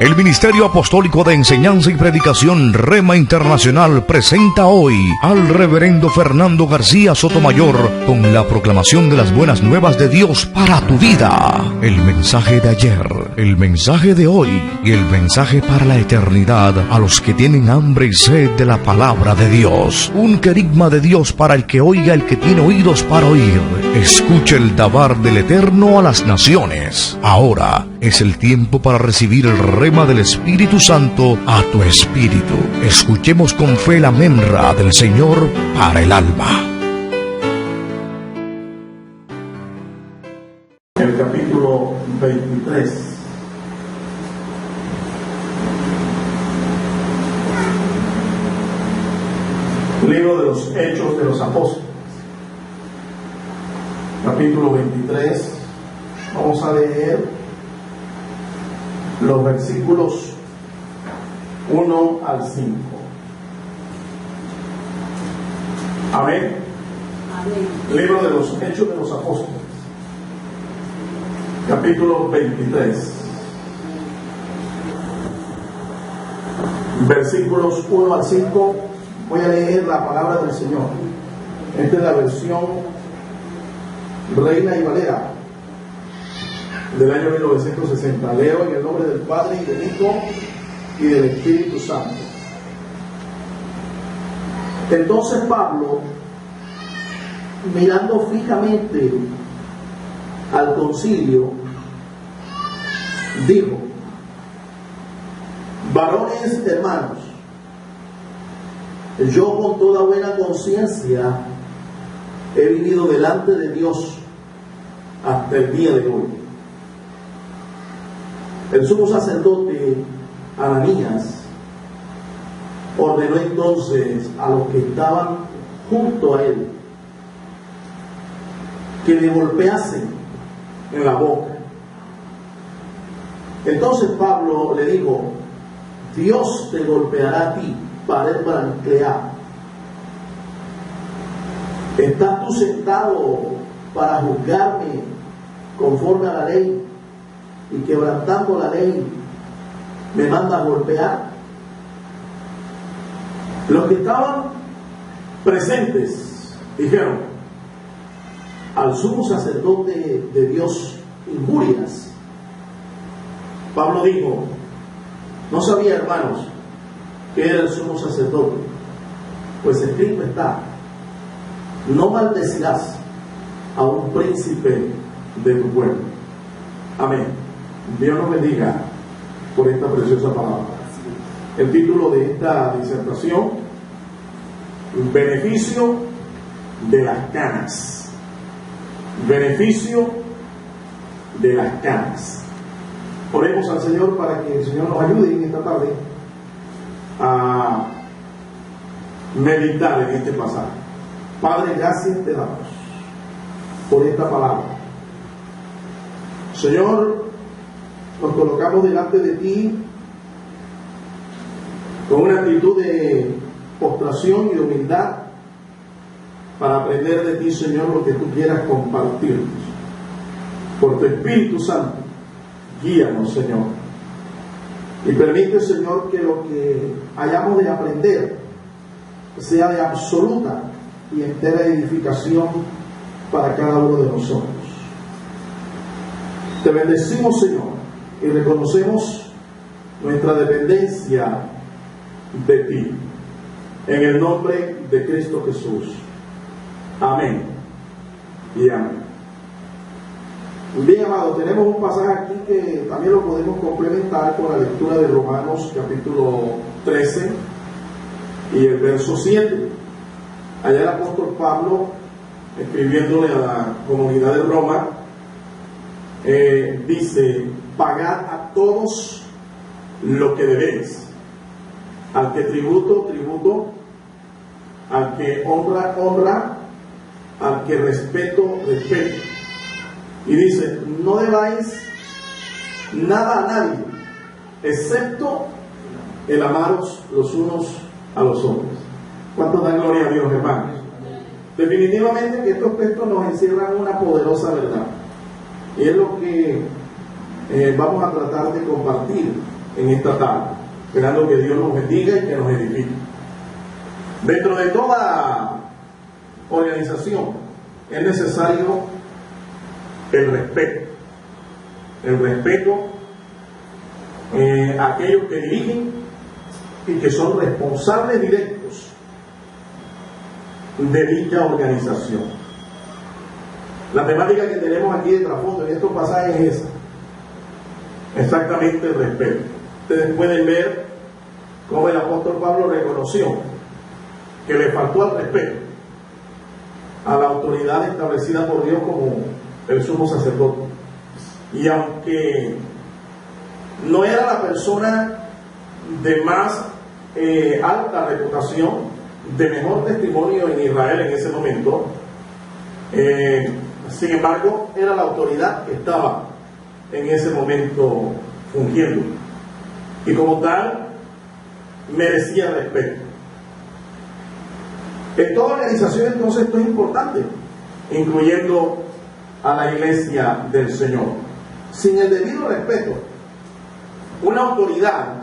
El Ministerio Apostólico de Enseñanza y Predicación Rema Internacional presenta hoy al Reverendo Fernando García Sotomayor con la proclamación de las buenas nuevas de Dios para tu vida. El mensaje de ayer, el mensaje de hoy y el mensaje para la eternidad a los que tienen hambre y sed de la palabra de Dios. Un querigma de Dios para el que oiga, el que tiene oídos para oír. Escuche el dabar del Eterno a las naciones. Ahora es el tiempo para recibir el rema del Espíritu Santo a tu espíritu. Escuchemos con fe la memra del Señor para el alma. El capítulo 23. Libro de los Hechos de los Apóstoles. Capítulo 23. Vamos a leer los versículos 1 al 5. Amén. Amén. Libro de los Hechos de los Apóstoles. Capítulo 23. Versículos 1 al 5. Voy a leer la palabra del Señor. Esta es la versión Reina y Valera del año 1960. Leo en el nombre del Padre y del Hijo y del Espíritu Santo. Entonces Pablo, mirando fijamente al concilio, dijo: varones hermanos, yo con toda buena conciencia he vivido delante de Dios hasta el día de hoy. El sumo sacerdote Ananías ordenó entonces a los que estaban junto a él que le golpeasen en la boca. Entonces Pablo le dijo: Dios te golpeará a ti, pared nuclear. ¿Estás tú sentado para juzgarme conforme a la ley, y quebrantando la ley me manda a golpear? Los que estaban presentes dijeron: al sumo sacerdote de Dios injurias. Pablo dijo: no sabía, hermanos, que era el sumo sacerdote, pues escrito está: no maldecirás a un príncipe de tu pueblo. Amén. Dios nos bendiga por esta preciosa palabra. El título de esta disertación: beneficio de las canas. Beneficio de las canas. Oremos al Señor para que el Señor nos ayude en esta tarde a meditar en este pasaje. Padre, gracias te damos por esta palabra. Señor, nos colocamos delante de ti con una actitud de postración y de humildad para aprender de ti, Señor, lo que tú quieras compartirnos. Por tu Espíritu Santo, guíanos, Señor, y permite, Señor, que lo que hayamos de aprender sea de absoluta y entera edificación para cada uno de nosotros. Te bendecimos, Señor, y reconocemos nuestra dependencia de ti, en el nombre de Cristo Jesús. Amén y amén. Bien, amados, tenemos un pasaje aquí que también lo podemos complementar con la lectura de Romanos capítulo 13 y el verso 7. Allá el apóstol Pablo, escribiéndole a la comunidad de Roma, dice: pagad a todos lo que debéis, al que tributo, tributo, al que honra, honra, al que respeto, respeto. Y dice: no debáis nada a nadie, excepto el amaros los unos a los otros. ¿Cuántos dan gloria a Dios, hermanos? Definitivamente que estos textos nos encierran una poderosa verdad, y es lo que vamos a tratar de compartir en esta tarde, esperando que Dios nos bendiga y que nos edifique. Dentro de toda organización es necesario el respeto a aquellos que dirigen y que son responsables directos de dicha organización. La temática que tenemos aquí de trasfondo en estos pasajes es esa, exactamente el respeto. Ustedes pueden ver cómo el apóstol Pablo reconoció que le faltó al respeto a la autoridad establecida por Dios como el sumo sacerdote. Y aunque no era la persona de más alta reputación, de mejor testimonio en Israel en ese momento, sin embargo era la autoridad que estaba en ese momento fungiendo, y como tal merecía respeto. En toda organización entonces esto es importante, incluyendo a la iglesia del Señor. Sin el debido respeto, una autoridad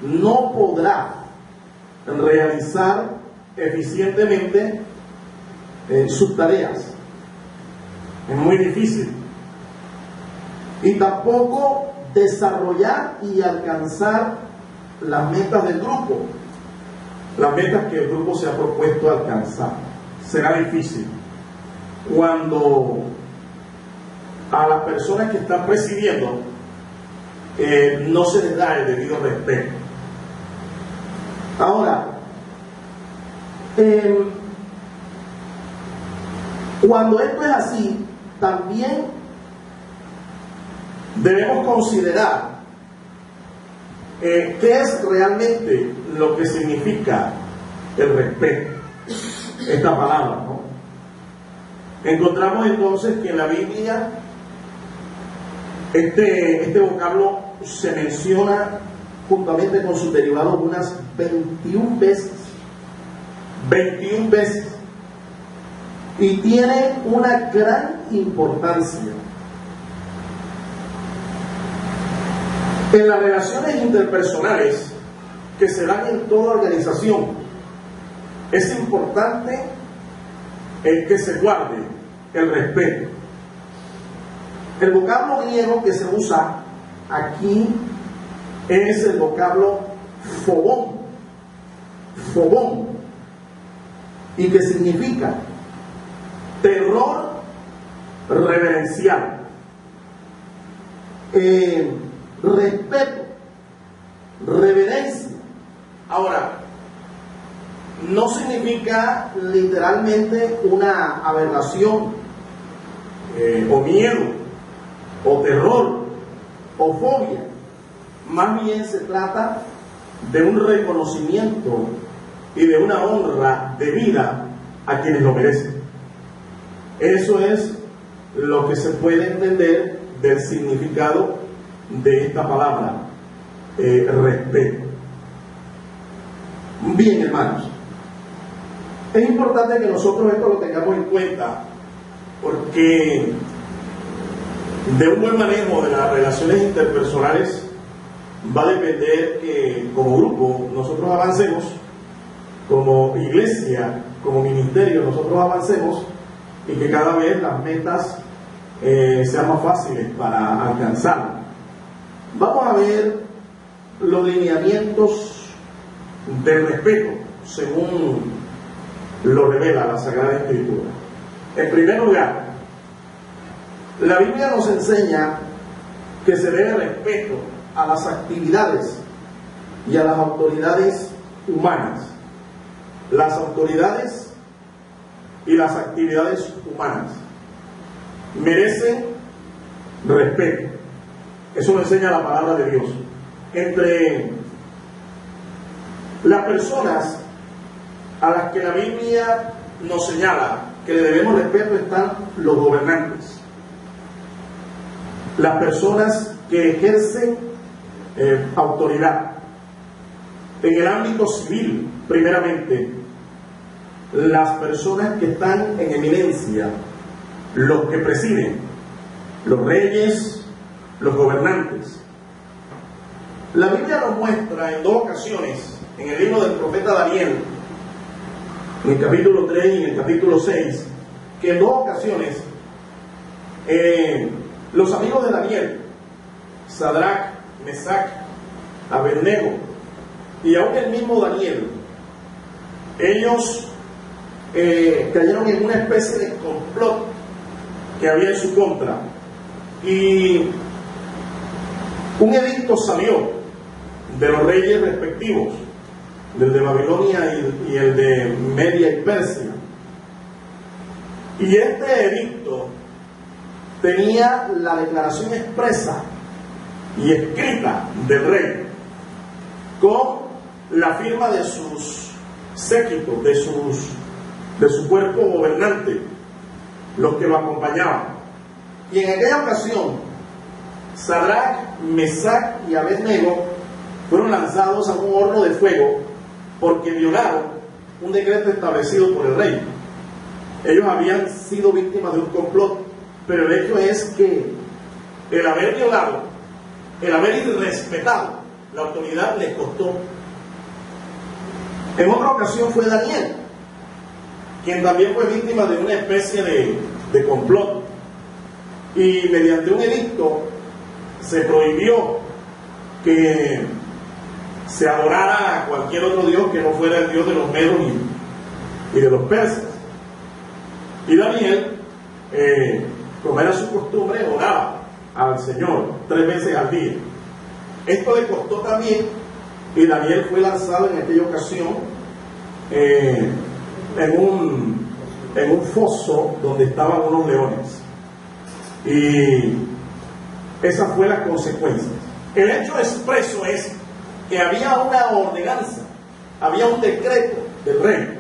no podrá realizar eficientemente sus tareas. Es muy difícil. Y tampoco desarrollar y alcanzar las metas del grupo, las metas que el grupo se ha propuesto alcanzar. Será difícil cuando a las personas que están presidiendo no se les da el debido respeto. Ahora, cuando esto es así, también debemos considerar qué es realmente lo que significa el respeto, esta palabra, ¿no? Encontramos entonces que en la Biblia este vocablo se menciona juntamente con sus derivados unas 21 veces. 21 veces. Y tiene una gran importancia. En las relaciones interpersonales que se dan en toda organización, es importante que se guarde el respeto. El vocablo griego que se usa aquí es el vocablo phobón, y que significa terror reverencial, respeto, reverencia. Ahora, no significa literalmente una aberración o miedo o terror o fobia. Más bien se trata de un reconocimiento y de una honra debida a quienes lo merecen. Eso es lo que se puede entender del significado de esta palabra, respeto. Bien, hermanos, es importante que nosotros esto lo tengamos en cuenta, porque de un buen manejo de las relaciones interpersonales va a depender que como grupo nosotros avancemos, como iglesia, como ministerio nosotros avancemos, y que cada vez las metas sean más fáciles para alcanzar. Vamos a ver los lineamientos del respeto según lo revela la Sagrada Escritura. En primer lugar, la Biblia nos enseña que se debe respeto a las actividades y a las autoridades humanas. Las autoridades y las actividades humanas merecen respeto. Eso lo enseña la palabra de Dios. Entre las personas a las que la Biblia nos señala que le debemos respeto están los gobernantes, las personas que ejercen autoridad en el ámbito civil. Primeramente, las personas que están en eminencia, los que presiden, los reyes, los gobernantes. La Biblia nos muestra en dos ocasiones, en el libro del profeta Daniel, en el capítulo 3 y en el capítulo 6, que en dos ocasiones los amigos de Daniel, Sadrach, Mesach, Abednego y aún el mismo Daniel, ellos cayeron en una especie de complot que había en su contra, y un edicto salió de los reyes respectivos, del de Babilonia y el de Media y Persia, y este edicto tenía la declaración expresa y escrita del rey con la firma de sus séquitos, de su cuerpo gobernante, los que lo acompañaban. Y en aquella ocasión, Sadrach, Mesach y Abednego fueron lanzados a un horno de fuego porque violaron un decreto establecido por el rey. Ellos habían sido víctimas de un complot, pero el hecho es que el haber violado, el haber irrespetado la autoridad les costó. En otra ocasión fue Daniel, quien también fue víctima de una especie de complot, y mediante un edicto se prohibió que se adorara a cualquier otro dios que no fuera el dios de los medos y de los persas. Y Daniel, como era su costumbre, oraba al Señor 3 veces al día. Esto le costó también, y Daniel fue lanzado en aquella ocasión en un foso donde estaban unos leones. Y esa fue la consecuencia. El hecho expreso es que había una ordenanza, había un decreto del rey,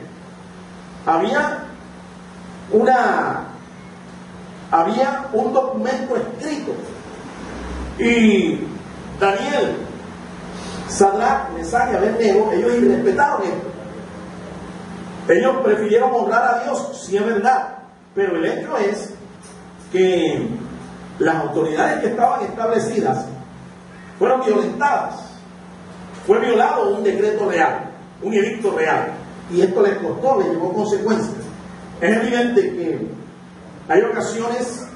había un documento escrito, y Daniel, Sadrach, Mesach y Abednego, ellos irrespetaron esto. Ellos prefirieron honrar a Dios, sí es verdad, pero el hecho es que las autoridades que estaban establecidas fueron violentadas. Fue violado un decreto real, un edicto real, y esto les costó, les llevó consecuencias. Es evidente que hay ocasiones,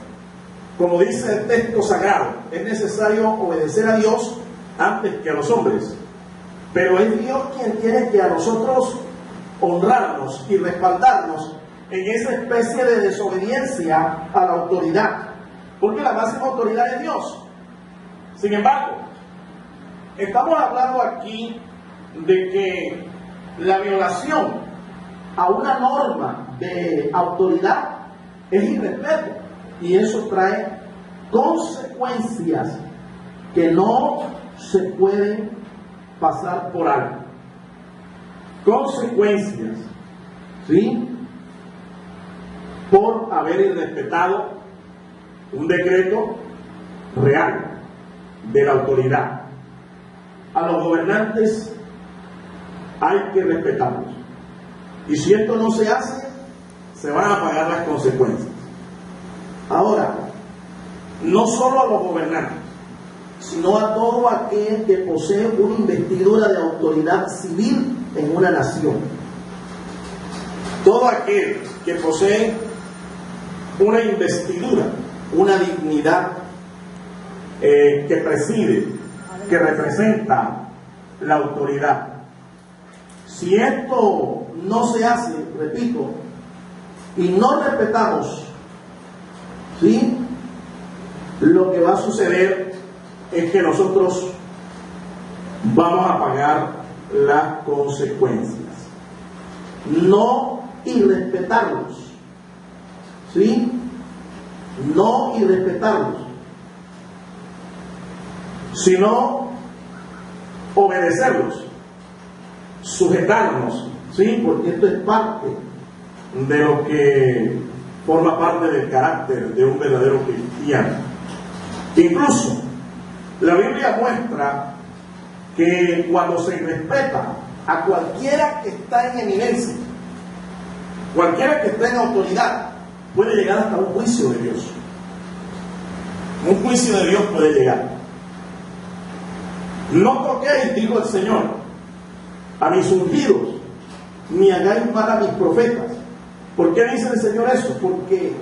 como dice el texto sagrado, es necesario obedecer a Dios antes que a los hombres, pero es Dios quien tiene que a nosotros honrarnos y respaldarnos en esa especie de desobediencia a la autoridad, porque la máxima autoridad es Dios. Sin embargo, estamos hablando aquí de que la violación a una norma de autoridad es irrespeto, y eso trae consecuencias que no se pueden pasar por alto. Consecuencias, ¿sí?, por haber irrespetado un decreto real de la autoridad. A los gobernantes hay que respetarlos, y si esto no se hace, se van a pagar las consecuencias. Ahora, no solo a los gobernantes, sino a todo aquel que posee una investidura de autoridad civil en una nación. Todo aquel que posee una investidura, una dignidad que preside, que representa la autoridad. Si esto no se hace, repito, y no respetamos, ¿sí?, lo que va a suceder es que nosotros vamos a pagar las consecuencias. No irrespetarlos, ¿sí?, no irrespetarlos, sino obedecerlos, sujetarnos, ¿sí?, porque esto es parte de lo que forma parte del carácter de un verdadero cristiano. Incluso la Biblia muestra que cuando se respeta a cualquiera que está en eminencia, cualquiera que está en autoridad, puede llegar hasta un juicio de Dios. Un juicio de Dios puede llegar. No toquéis, dijo el Señor, a mis ungidos, ni hagáis mal a mis profetas. ¿Por qué dice el Señor eso? Porque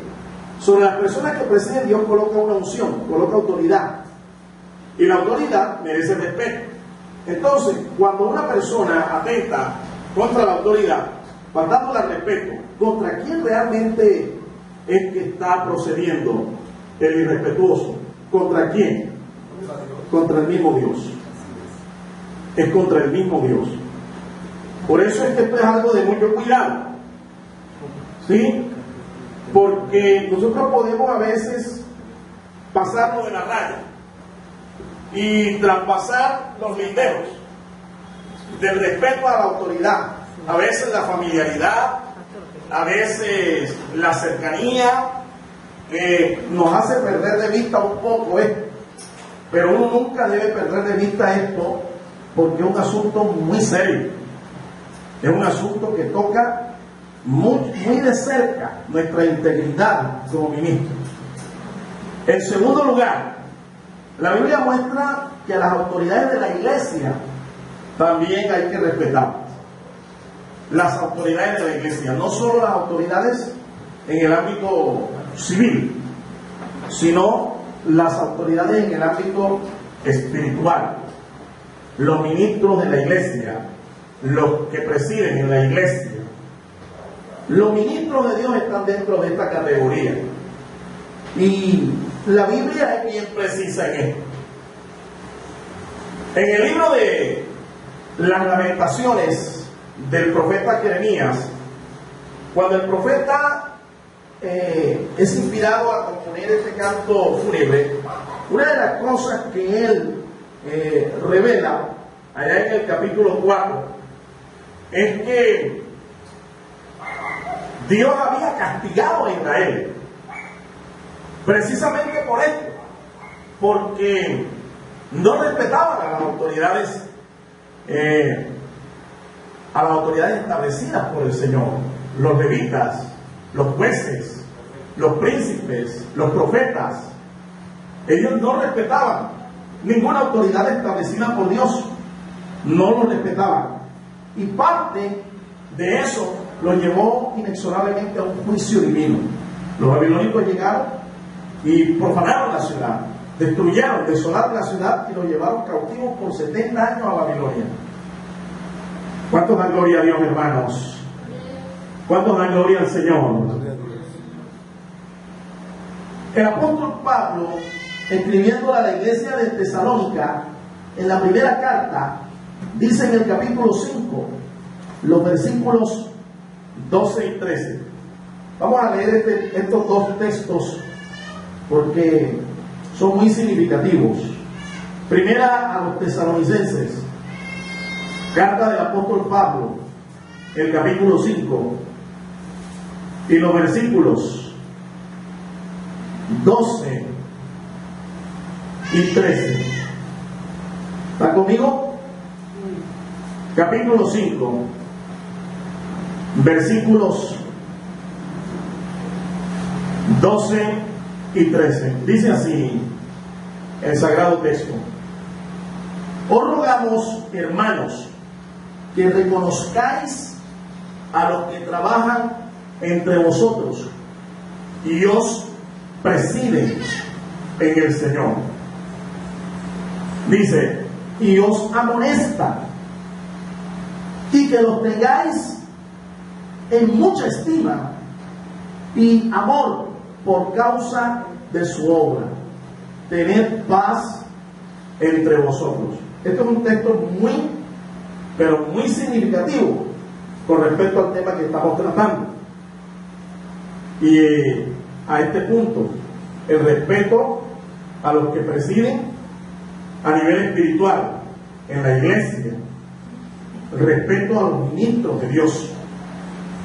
sobre las personas que presiden Dios coloca una unción, coloca autoridad. Y la autoridad merece respeto. Entonces, cuando una persona atenta contra la autoridad, faltándole al respeto, ¿contra quién realmente es que está procediendo el irrespetuoso? ¿Contra quién? Contra el mismo Dios. Es contra el mismo Dios. Por eso es que esto es algo de mucho cuidado. ¿Sí? Porque nosotros podemos a veces pasarnos de la raya y traspasar los linderos del respeto a la autoridad. A veces la familiaridad, a veces la cercanía nos hace perder de vista un poco esto. Pero uno nunca debe perder de vista esto, porque es un asunto muy serio. Es un asunto que toca muy de cerca nuestra integridad como ministros. En segundo lugar, la Biblia muestra que a las autoridades de la iglesia también hay que respetarlas. Las autoridades de la iglesia, no solo las autoridades en el ámbito civil, sino las autoridades en el ámbito espiritual. Los ministros de la iglesia, los que presiden en la iglesia, los ministros de Dios están dentro de esta categoría. Y la Biblia es bien precisa en esto. En el libro de las Lamentaciones del profeta Jeremías, cuando el profeta es inspirado a componer este canto fúnebre, una de las cosas que él revela allá en el capítulo 4 es que Dios había castigado a Israel precisamente por esto, porque no respetaban a las autoridades establecidas por el Señor, los levitas, los jueces, los príncipes, los profetas. Ellos no respetaban ninguna autoridad establecida por Dios, no lo respetaban, y parte de eso lo llevó inexorablemente a un juicio divino. Los babilónicos llegaron y profanaron la ciudad, destruyeron, desolaron la ciudad y lo llevaron cautivos por 70 años a Babilonia. ¿Cuántos dan gloria a Dios, hermanos? ¿Cuántos dan gloria al Señor? El apóstol Pablo, escribiendo a la iglesia de Tesalónica, en la primera carta, dice en el capítulo 5, los versículos 12 y 13. Vamos a leer estos dos textos porque son muy significativos. Primera a los tesalonicenses, carta del apóstol Pablo, el capítulo 5 y los versículos 12 y 13. ¿Está conmigo? Capítulo 5, versículos 12 y 13. Dice así el sagrado texto: os rogamos, hermanos, que reconozcáis a los que trabajan entre vosotros y os presiden en el Señor. Dice: y os amonestan, y que los tengáis en mucha estima y amor por causa de su obra. Tened paz entre vosotros. Esto es un texto muy, pero muy significativo con respecto al tema que estamos tratando. Y a este punto, el respeto a los que presiden a nivel espiritual en la iglesia, el respeto a los ministros de Dios.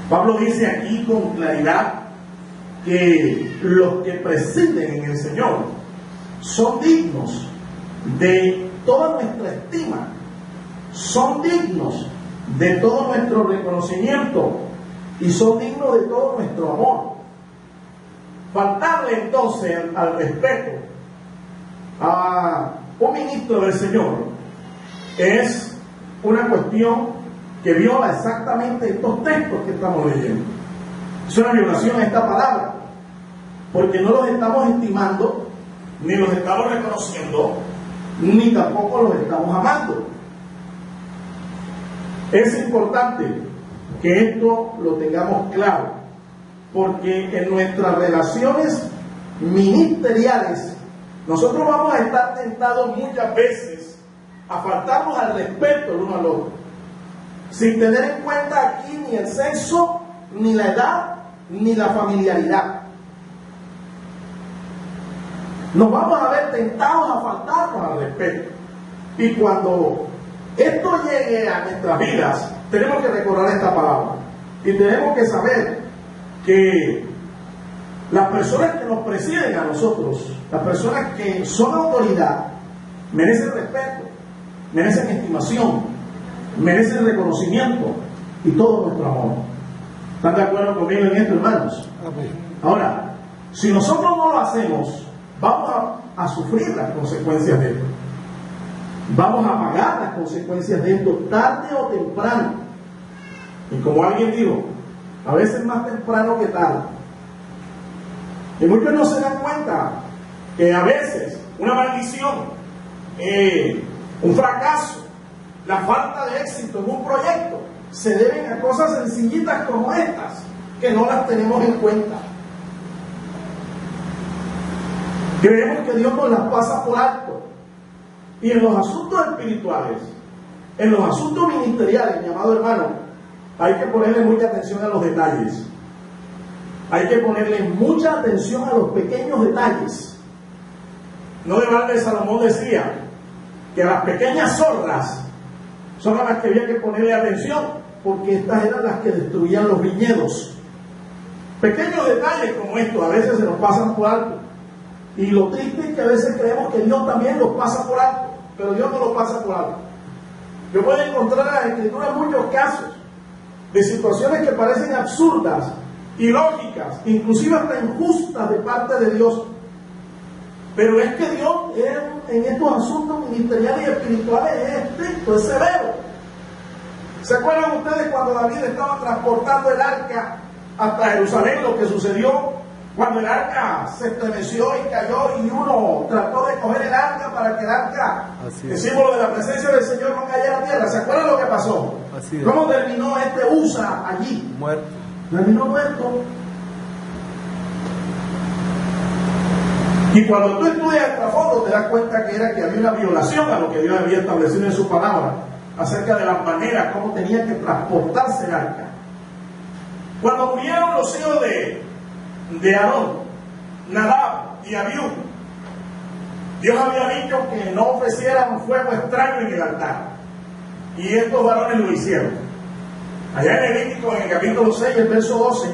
Pablo dice aquí con claridad que los que presiden en el Señor son dignos de toda nuestra estima, son dignos de todo nuestro reconocimiento y son dignos de todo nuestro amor. Faltarle entonces al respeto a un ministro del Señor es una cuestión que viola exactamente estos textos que estamos leyendo. Es una violación a esta palabra, porque no los estamos estimando, ni los estamos reconociendo, ni tampoco los estamos amando. Es importante que esto lo tengamos claro, porque en nuestras relaciones ministeriales nosotros vamos a estar tentados muchas veces a faltarnos al respeto el uno al otro, sin tener en cuenta aquí ni el sexo, ni la edad, ni la familiaridad. Nos vamos a ver tentados a faltarnos al respeto. Y cuando esto llegue a nuestras vidas, tenemos que recordar esta palabra. Y tenemos que saber que las personas que nos presiden a nosotros, las personas que son autoridad, merecen respeto, merecen estimación, merecen reconocimiento y todo nuestro amor. ¿Están de acuerdo conmigo en esto, hermanos? Amén. Ahora, si nosotros no lo hacemos, vamos a sufrir las consecuencias de esto. Vamos a pagar las consecuencias de esto tarde o temprano. Y como alguien dijo, a veces más temprano que tarde. Y muchos no se dan cuenta que a veces una maldición, un fracaso, la falta de éxito en un proyecto se deben a cosas sencillitas como estas, que no las tenemos en cuenta. Creemos que Dios nos las pasa por alto. Y en los asuntos espirituales, en los asuntos ministeriales, mi amado hermano, hay que ponerle mucha atención a los detalles. Hay que ponerle mucha atención a los pequeños detalles. No de balde Salomón decía que a las pequeñas zorras son a las que había que ponerle atención, porque estas eran las que destruían los viñedos. Pequeños detalles como estos a veces se nos pasan por alto. Y lo triste es que a veces creemos que Dios también los pasa por alto, pero Dios no los pasa por alto. Yo puedo encontrar en la Escritura muchos casos de situaciones que parecen absurdas, ilógicas, inclusive hasta injustas de parte de Dios. Pero es que Dios en estos asuntos ministeriales y espirituales es estricto, es severo. ¿Se acuerdan ustedes cuando David estaba transportando el arca hasta Jerusalén, lo que sucedió cuando el arca se estremeció y cayó y uno trató de coger el arca para que el arca, el símbolo de la presencia del Señor, no cayera a tierra? ¿Se acuerdan lo que pasó? ¿Cómo terminó este Usa allí? Muerto. Terminó muerto. Y cuando tú estudias el trasfondo te das cuenta que había una violación a lo que Dios había establecido en su palabra acerca de las maneras como tenía que transportarse el arca. Cuando murieron los hijos de Aarón, Nadab y Abiú, Dios había dicho que no ofrecieran fuego extraño en el altar, y estos varones lo hicieron. Allá en Levítico, en el capítulo 6, el verso 12,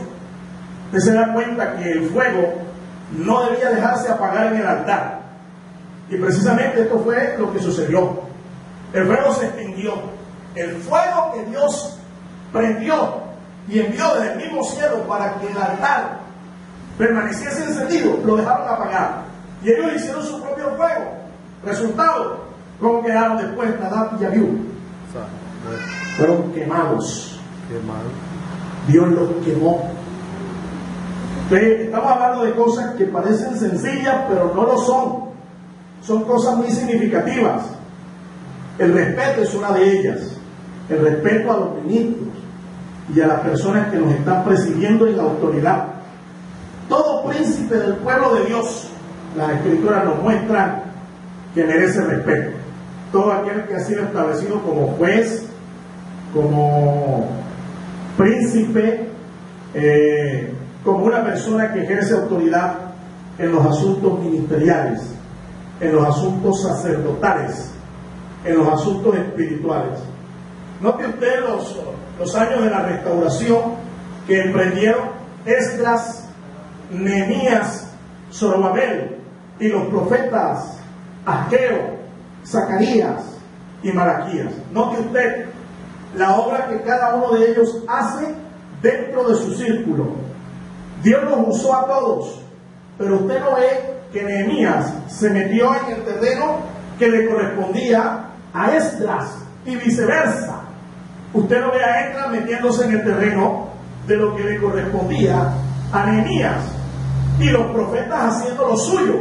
usted se da cuenta que el fuego no debía dejarse apagar en el altar, y precisamente esto fue lo que sucedió. El fuego se extinguió. El fuego que Dios prendió y envió desde el mismo cielo para que el altar permaneciese encendido, lo dejaron apagar. Y ellos hicieron su propio fuego. Resultado, ¿cómo quedaron después Nadab y Abiú? Fueron quemados. Dios los quemó. Entonces, estamos hablando de cosas que parecen sencillas, pero no lo son. Son cosas muy significativas. El respeto es una de ellas. El respeto a los ministros y a las personas que nos están presidiendo en la autoridad. Todo príncipe del pueblo de Dios, las Escrituras nos muestran que merece respeto. Todo aquel que ha sido establecido como juez, como príncipe, como una persona que ejerce autoridad en los asuntos ministeriales, en los asuntos sacerdotales, en los asuntos espirituales. Note usted los años de la restauración que emprendieron Esdras, Nehemías, Zorobabel y los profetas Ageo, Zacarías y Malaquías. Note usted la obra que cada uno de ellos hace dentro de su círculo. Dios los usó a todos, pero usted no ve que Nehemías se metió en el terreno que le correspondía a Esdras y viceversa. Usted no ve a Esdras metiéndose en el terreno de lo que le correspondía a Nehemías, y los profetas haciendo lo suyo,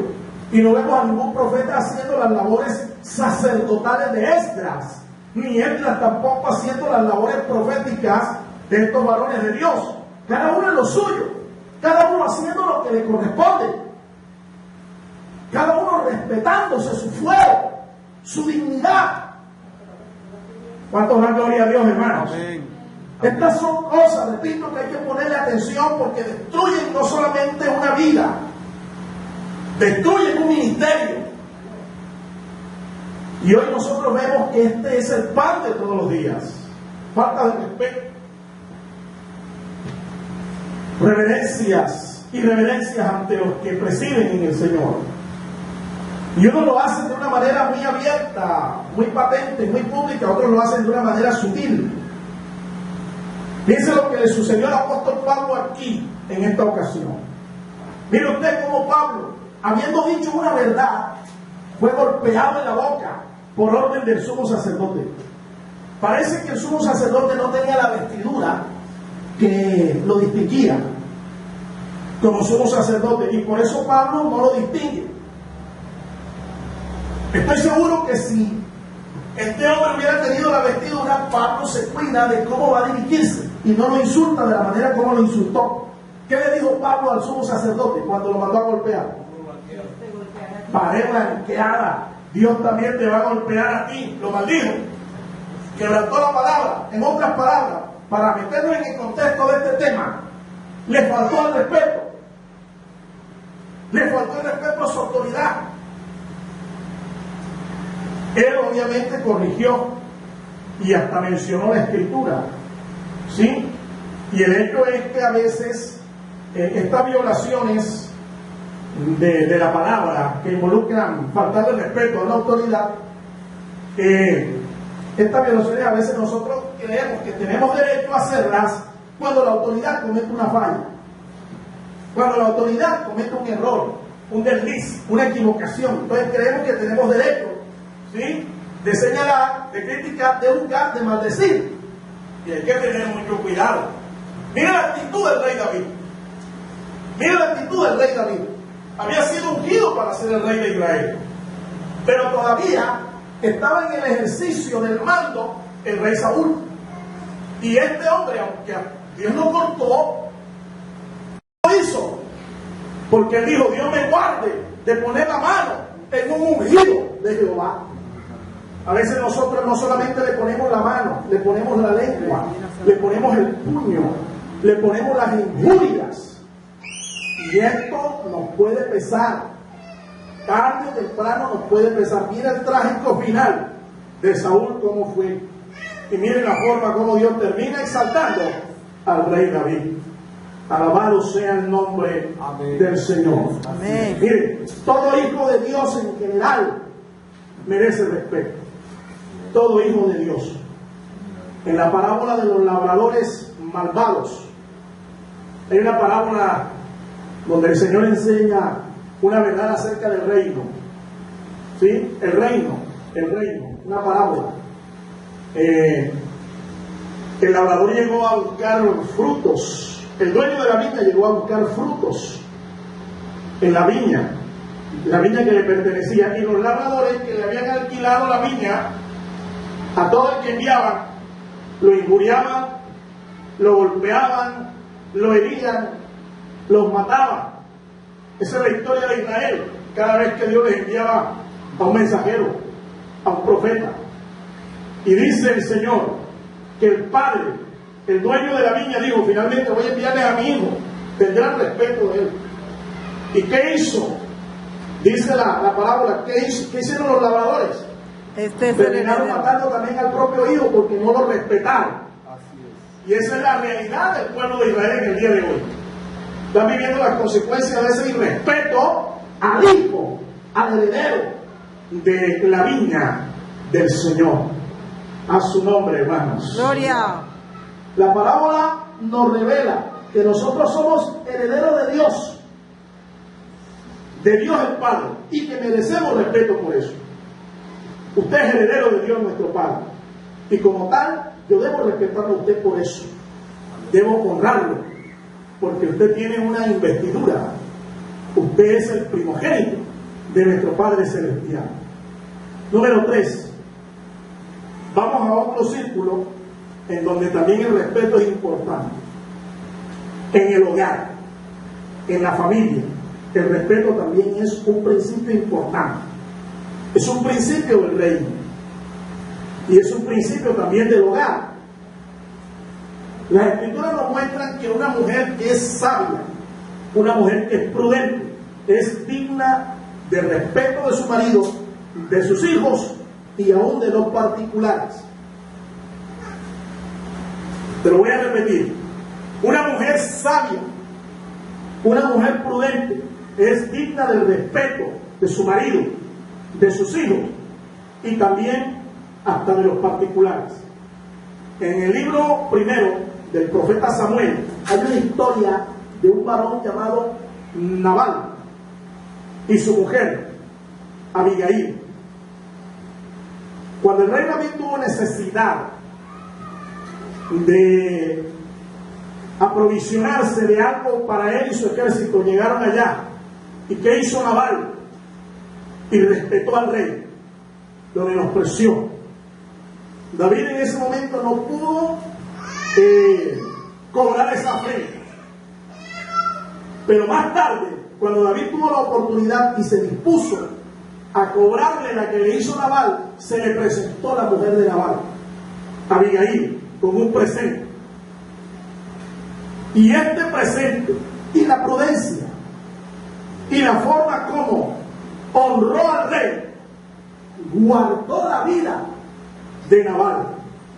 y no vemos a ningún profeta haciendo las labores sacerdotales de Esdras, ni Esdras tampoco haciendo las labores proféticas de estos varones de Dios. Cada uno en lo suyo, cada uno haciendo lo que le corresponde, cada uno respetándose su fuero, su dignidad. ¿Cuántos dan gloria a Dios, hermanos? Amén. Estas son cosas, repito, que hay que ponerle atención, porque destruyen no solamente una vida, destruyen un ministerio. Y hoy nosotros vemos que este es el pan de todos los días. Falta de respeto, reverencias y reverencias ante los que presiden en el Señor. Y unos lo hacen de una manera muy abierta, muy patente, muy pública, otros lo hacen de una manera sutil. Piense lo que le sucedió al apóstol Pablo aquí, en esta ocasión. Mire usted cómo Pablo, habiendo dicho una verdad, fue golpeado en la boca por orden del sumo sacerdote. Parece que el sumo sacerdote no tenía la vestidura que lo distinguía como sumo sacerdote, y por eso Pablo no lo distingue. Estoy seguro que si este hombre hubiera tenido la vestidura, Pablo se cuida de cómo va a dirigirse y no lo insulta de la manera como lo insultó. ¿Qué le dijo Pablo al sumo sacerdote cuando lo mandó a golpear? Pared blanqueada. Dios también te va a golpear a ti. Lo maldijo. Quebrantó la palabra. En otras palabras, para meternos en el contexto de este tema, le faltó el respeto. Le faltó el respeto a su autoridad. Él obviamente corrigió y hasta mencionó la escritura, ¿sí? Y el hecho es que a veces estas violaciones de la palabra, que involucran faltar el respeto a la autoridad, estas violaciones a veces nosotros creemos que tenemos derecho a hacerlas cuando la autoridad comete una falla, cuando la autoridad comete un error, un desliz, una equivocación. Entonces creemos que tenemos derecho, ¿sí?, de señalar, de criticar, de juzgar, de maldecir. Y hay que tener mucho cuidado. Mira la actitud del rey David. Mira la actitud del rey David. Había sido ungido para ser el rey de Israel, pero todavía estaba en el ejercicio del mando el rey Saúl. Y este hombre, aunque Dios lo cortó, lo hizo, porque él dijo: Dios me guarde de poner la mano en un ungido de Jehová. A veces nosotros no solamente le ponemos la mano, le ponemos la lengua, le ponemos el puño, le ponemos las injurias, y esto nos puede pesar. Tarde o temprano nos puede pesar. Mira el trágico final de Saúl cómo fue, y miren la forma como Dios termina exaltando al rey David. Alabado sea el nombre del Señor. Amén. Miren, todo hijo de Dios en general merece respeto. Todo hijo de Dios. En la parábola de los labradores malvados, hay una parábola donde el Señor enseña una verdad acerca del reino. ¿Sí? El reino, una parábola. El labrador llegó a buscar frutos. El dueño de la viña llegó a buscar frutos en la viña que le pertenecía, y los labradores que le habían alquilado la viña, a todo el que enviaban, lo injuriaban, lo golpeaban, lo herían, los mataban. Esa es la historia de Israel cada vez que Dios les enviaba a un mensajero, a un profeta. Y dice el Señor que el padre, el dueño de la viña, dijo: finalmente voy a enviarles a mi hijo, tendrán respeto de él. ¿Y qué hizo? Dice la parábola, ¿qué hicieron los labradores? Terminaron matando también al propio hijo porque no lo respetaron. Y esa es la realidad del pueblo de Israel en el día de hoy. Están viviendo las consecuencias de ese irrespeto al hijo, al heredero de la viña del Señor. A su nombre, hermanos. Gloria. La parábola nos revela que nosotros somos herederos de Dios el Padre, y que merecemos respeto por eso. Usted es heredero de Dios nuestro Padre. Y como tal, yo debo respetarlo a usted por eso. Debo honrarlo. Porque usted tiene una investidura. Usted es el primogénito de nuestro Padre Celestial. Número 3. Vamos a otro círculo en donde también el respeto es importante. En el hogar, en la familia, el respeto también es un principio importante. Es un principio del reino. Y es un principio también del hogar. Las Escrituras nos muestran que una mujer que es sabia, una mujer que es prudente, es digna de respeto de su marido, de sus hijos y aún de los particulares. Te lo voy a repetir. Una mujer sabia, una mujer prudente, es digna del respeto de su marido, de sus hijos y también hasta de los particulares. En el libro primero del profeta Samuel hay una historia de un varón llamado Nabal y su mujer Abigail. Cuando el rey David tuvo necesidad de aprovisionarse de algo para él y su ejército, llegaron allá. ¿Y qué hizo Nabal? Y respetó al rey, lo menospreció. David en ese momento no pudo cobrar esa fe. Pero más tarde, cuando David tuvo la oportunidad y se dispuso a cobrarle la que le hizo Nabal, se le presentó la mujer de Nabal, Abigail, con un presente. Y este presente, y la prudencia, y la forma como honró al rey, guardó la vida de Nabal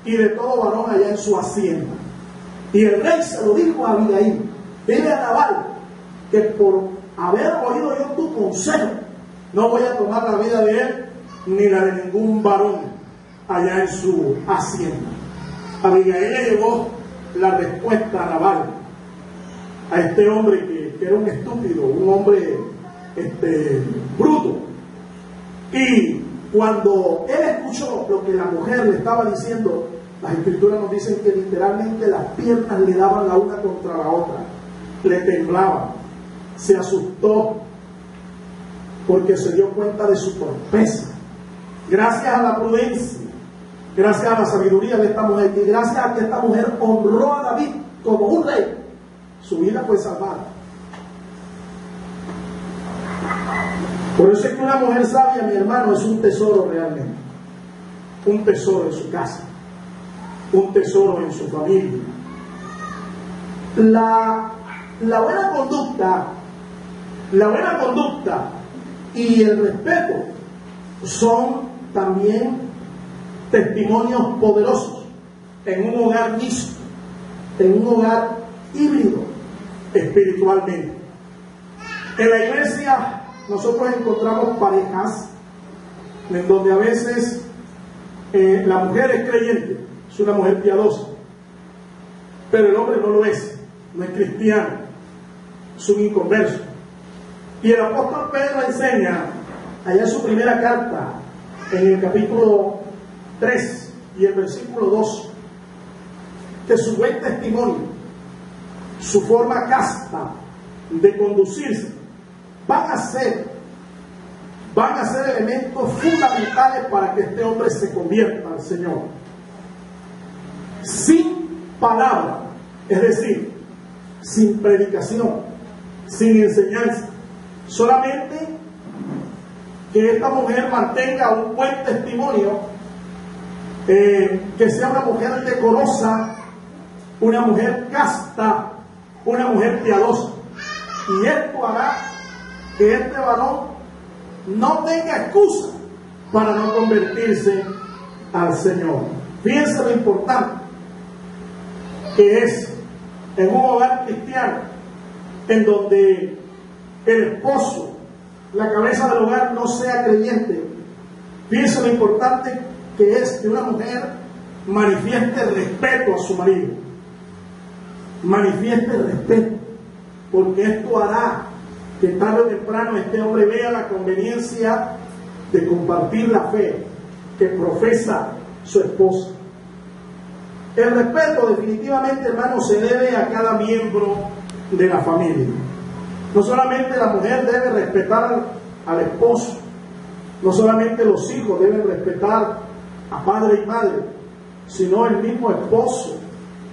y de todo varón allá en su hacienda. Y el rey se lo dijo a Abigail: dile a Nabal que por haber oído yo tu consejo, no voy a tomar la vida de él ni la de ningún varón allá en su hacienda. Abigail le llevó la respuesta a Nabal, a este hombre que era un estúpido, un hombre bruto. Y cuando él escuchó lo que la mujer le estaba diciendo, las Escrituras nos dicen que literalmente las piernas le daban la una contra la otra, le temblaban, se asustó porque se dio cuenta de su torpeza. Gracias a la prudencia, gracias a la sabiduría de esta mujer y gracias a que esta mujer honró a David como un rey, su vida fue salvada. Por eso es que una mujer sabia, mi hermano, es un tesoro realmente. Un tesoro en su casa, un tesoro en su familia. La buena conducta y el respeto son también testimonios poderosos en un hogar mixto, en un hogar híbrido espiritualmente. En la iglesia nosotros encontramos parejas en donde a veces la mujer es creyente, es una mujer piadosa, pero el hombre no lo es, no es cristiano, es un inconverso. Y el apóstol Pedro enseña allá en su primera carta, en el capítulo 3 y el versículo 2, que su buen testimonio, su forma casta de conducirse, van a ser elementos fundamentales para que este hombre se convierta al Señor. Sin palabra, es decir, sin predicación, sin enseñanza, solamente que esta mujer mantenga un buen testimonio, que sea una mujer decorosa, una mujer casta, una mujer piadosa. Y esto hará que este varón no tenga excusa para no convertirse al Señor. Fíjense lo importante que es en un hogar cristiano en donde el esposo, la cabeza del hogar, no sea creyente. Fíjense lo importante que es que una mujer manifieste respeto a su marido, manifieste respeto, porque esto hará que tarde o temprano este hombre vea la conveniencia de compartir la fe que profesa su esposa. El respeto definitivamente, hermanos, se debe a cada miembro de la familia. No solamente la mujer debe respetar al esposo, no solamente los hijos deben respetar a padre y madre, sino el mismo esposo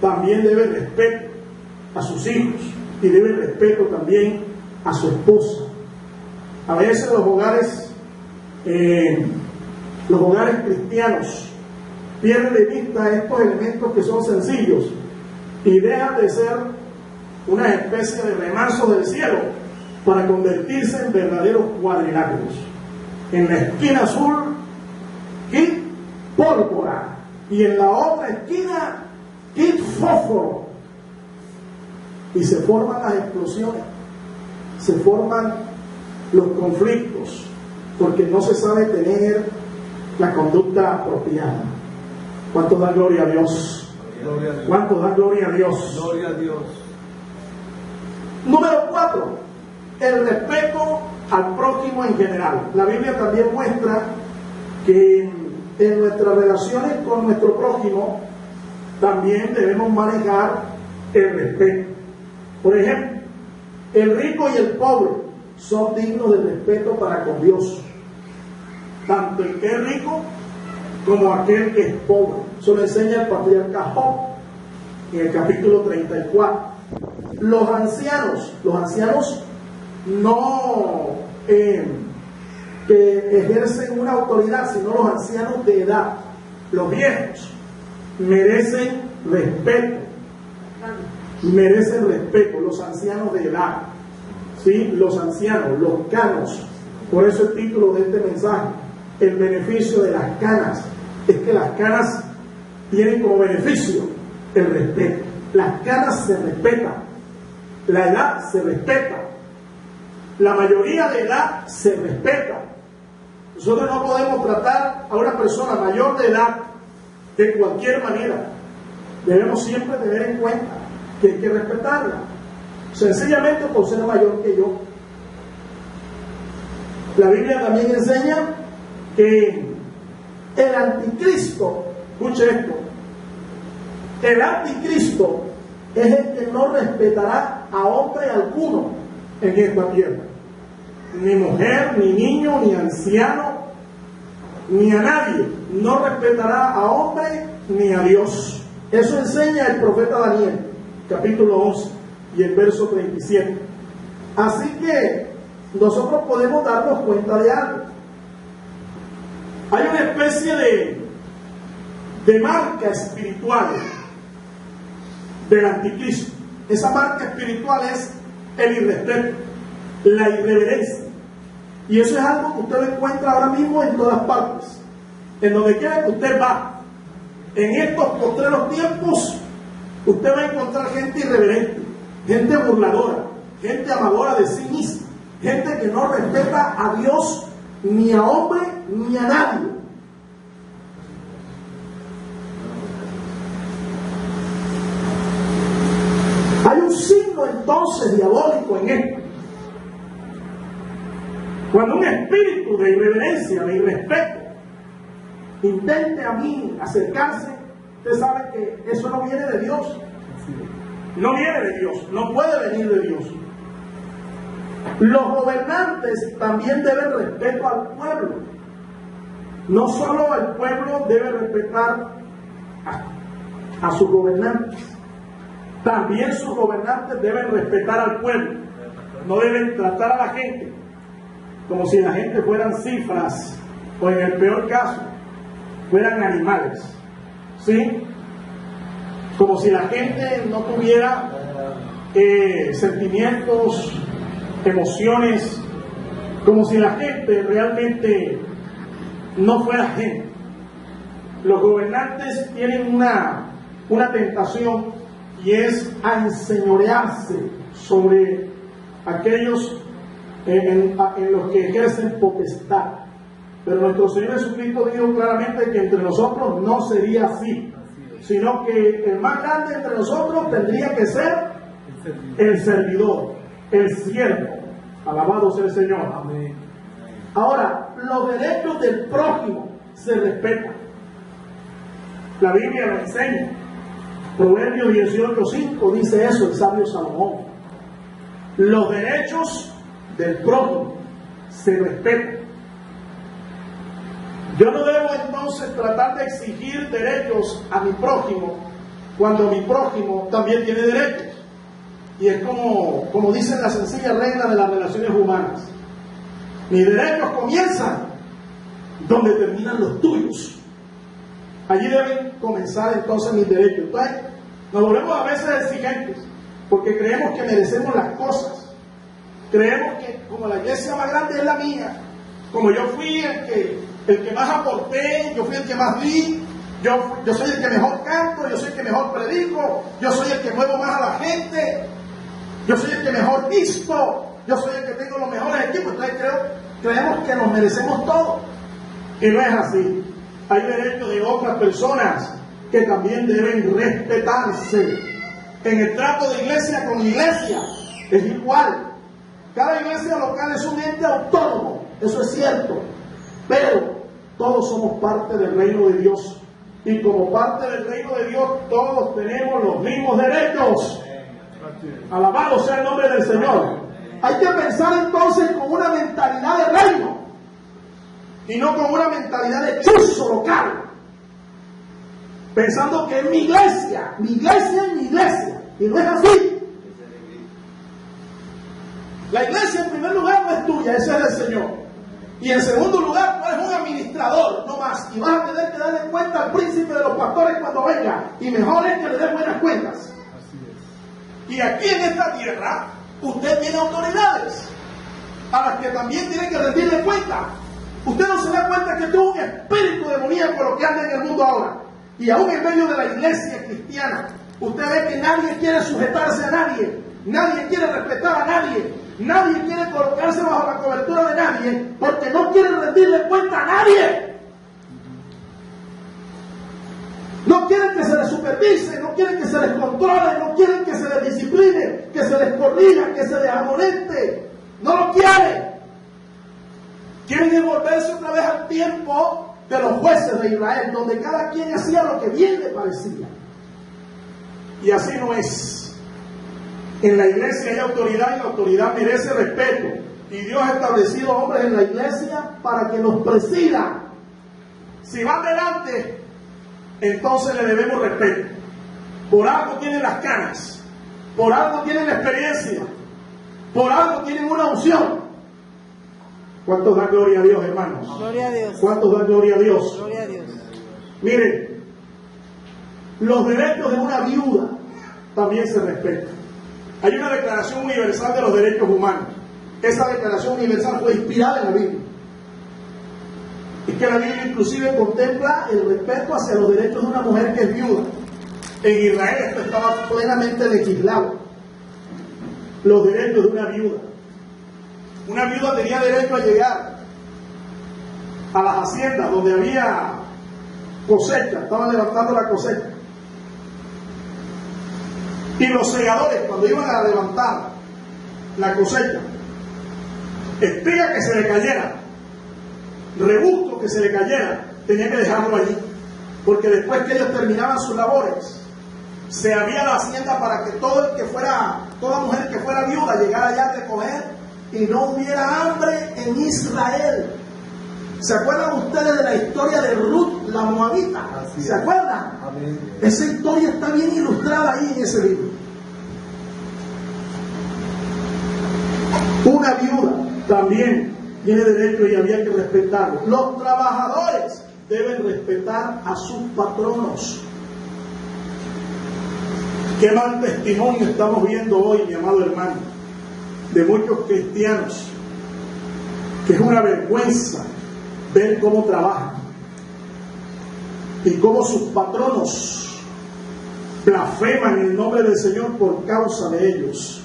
también debe respeto a sus hijos y debe respeto también a su esposa. A veces los hogares cristianos pierden de vista estos elementos que son sencillos y dejan de ser una especie de remanso del cielo para convertirse en verdaderos cuadriláteros. En la esquina azul, kit pólvora, y en la otra esquina, kit fósforo. Y se forman las explosiones, se forman los conflictos, porque no se sabe tener la conducta apropiada. ¿Cuántos dan gloria a Dios? ¿Cuántos dan gloria a Dios? Gloria a Dios. Número 4, el respeto al prójimo en general. La Biblia también muestra que en nuestras relaciones con nuestro prójimo también debemos manejar el respeto. Por ejemplo, el rico y el pobre son dignos de respeto para con Dios. Tanto el que es rico como aquel que es pobre. Eso lo enseña el patriarca Job en el capítulo 34. Los ancianos no que ejercen una autoridad, sino los ancianos de edad, los viejos, merecen respeto. Merecen respeto, los ancianos de edad, ¿sí? Los ancianos, los canos. Por eso el título de este mensaje, el beneficio de las canas, es que las canas tienen como beneficio el respeto. Las canas se respetan, la edad se respeta, la mayoría de edad se respeta. Nosotros no podemos tratar a una persona mayor de edad de cualquier manera. Debemos siempre tener en cuenta que hay que respetarla, sencillamente por ser mayor que yo. La Biblia también enseña que el anticristo, escuche esto, el anticristo es el que no respetará a hombre alguno en esta tierra, ni mujer, ni niño, ni anciano, ni a nadie. No respetará a hombre ni a Dios. Eso enseña el profeta Daniel, capítulo 11 y el verso 37. Así que nosotros podemos darnos cuenta de algo. Hay una especie de marca espiritual del anticristo. Esa marca espiritual es el irrespeto, la irreverencia. Y eso es algo que usted lo encuentra ahora mismo en todas partes. En donde quiera que usted va, en estos postreros tiempos, usted va a encontrar gente irreverente, gente burladora, gente amadora de sí misma, gente que no respeta a Dios, ni a hombre, ni a nadie. Hay un signo entonces diabólico en esto. Cuando un espíritu de irreverencia, de irrespeto, intente a mí acercarse, usted sabe que eso no viene de Dios. No viene de Dios, no puede venir de Dios. Los gobernantes también deben respeto al pueblo. No solo el pueblo debe respetar a sus gobernantes, también sus gobernantes deben respetar al pueblo. No deben tratar a la gente como si la gente fueran cifras o, en el peor caso, fueran animales, ¿sí? Como si la gente no tuviera sentimientos, emociones, como si la gente realmente no fuera gente. Los gobernantes tienen una tentación, y es a enseñorearse sobre aquellos en los que ejercen potestad. Pero nuestro Señor Jesucristo dijo claramente que entre nosotros no sería así, sino que el más grande entre nosotros tendría que ser el servidor, el siervo. Alabado sea el Señor. Amén. Ahora, los derechos del prójimo se respeta. La Biblia lo enseña. Proverbios 18:5 dice eso, el sabio Salomón. Los derechos del prójimo se respetan. Yo no debo entonces tratar de exigir derechos a mi prójimo cuando mi prójimo también tiene derechos. Y es como dicen las sencillas reglas de las relaciones humanas. Mis derechos comienzan donde terminan los tuyos. Allí deben comenzar entonces mis derechos. Entonces, nos volvemos a veces exigentes porque creemos que merecemos las cosas. Creemos que como la iglesia más grande es la mía, como yo fui el que más aporté, yo fui el que más di, yo soy el que mejor canto, yo soy el que mejor predico, yo soy el que muevo más a la gente, yo soy el que mejor visto, yo soy el que tengo los mejores equipos. Entonces creemos que nos merecemos todo. Y no es así. Hay derechos de otras personas que también deben respetarse. En el trato de iglesia con iglesia es igual. Cada iglesia local es un ente autónomo, eso es cierto. Pero todos somos parte del reino de Dios. Y como parte del reino de Dios, todos tenemos los mismos derechos. Alabado sea el nombre del Señor. Hay que pensar entonces con una mentalidad de reino y no con una mentalidad de chuzo local, pensando que es mi iglesia es mi iglesia, y no es así. La iglesia en primer lugar no es tuya, ese es el Señor, y en segundo lugar tú eres un administrador, no más, y vas a tener que darle cuenta al príncipe de los pastores cuando venga, y mejor es que le des buenas cuentas. Y aquí en esta tierra usted tiene autoridades a las que también tiene que rendirle cuenta. Usted no se da cuenta que tuvo un espíritu demoníaco lo que anda en el mundo ahora. Y aún en medio de la iglesia cristiana, usted ve que nadie quiere sujetarse a nadie, nadie quiere respetar a nadie, nadie quiere colocarse bajo la cobertura de nadie, porque no quiere rendirle cuenta a nadie. No quieren que se les supervise, no quieren que se les controle, no quieren que se les discipline, que se les corrija, que se les amoneste. No lo quieren. Quieren devolverse otra vez al tiempo de los jueces de Israel, donde cada quien hacía lo que bien le parecía. Y así no es. En la iglesia hay autoridad y la autoridad merece respeto. Y Dios ha establecido hombres en la iglesia para que nos presidan. Si van delante, entonces le debemos respeto. Por algo tienen las canas, por algo tienen la experiencia, por algo tienen una unción. ¿Cuántos dan gloria a Dios, hermanos? Gloria a Dios. ¿Cuántos dan gloria a Dios? Gloria a Dios. Miren, los derechos de una viuda también se respetan. Hay una Declaración Universal de los Derechos Humanos. Esa Declaración Universal fue inspirada en la Biblia. Es que la Biblia inclusive contempla el respeto hacia los derechos de una mujer que es viuda. En Israel esto estaba plenamente legislado. Los derechos de una viuda. Una viuda tenía derecho a llegar a las haciendas donde había cosecha, estaban levantando la cosecha. Y los segadores, cuando iban a levantar la cosecha, espiga que se le cayera, rebusto que se le cayera, tenía que dejarlo allí, porque después que ellos terminaban sus labores, se abría la hacienda para que toda mujer que fuera viuda llegara allá a recoger y no hubiera hambre en Israel. ¿Se acuerdan ustedes de la historia de Ruth, la moabita? ¿Se acuerdan? Amén. Esa historia está bien ilustrada ahí en ese libro. Una viuda también tiene derecho y había que respetarlo. Los trabajadores deben respetar a sus patronos. Qué mal testimonio estamos viendo hoy, mi amado hermano, de muchos cristianos, que es una vergüenza ver cómo trabajan y cómo sus patronos blasfeman el nombre del Señor por causa de ellos.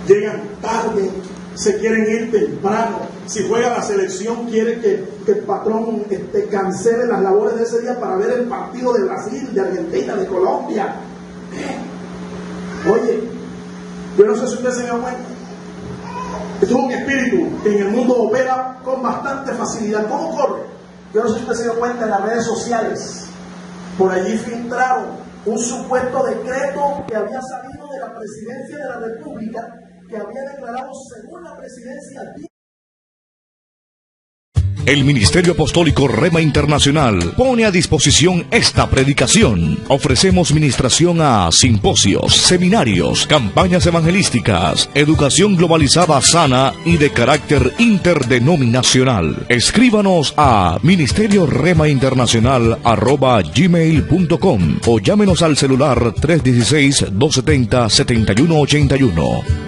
Llegan tarde, se quieren ir temprano. Si juega la selección, quiere que el patrón cancele las labores de ese día para ver el partido de Brasil, de Argentina, de Colombia. Oye, yo no sé si usted se dio cuenta. Esto es un espíritu que en el mundo opera con bastante facilidad. ¿Cómo corre? Yo no sé si usted se dio cuenta en las redes sociales, por allí filtraron un supuesto decreto que había salido de la presidencia de la República, que había declarado según la presidencia. El Ministerio Apostólico Rema Internacional pone a disposición esta predicación. Ofrecemos ministración a simposios, seminarios, campañas evangelísticas, educación globalizada sana y de carácter interdenominacional. Escríbanos a ministerioremainternacional@gmail.com o llámenos al celular 316-270-7181.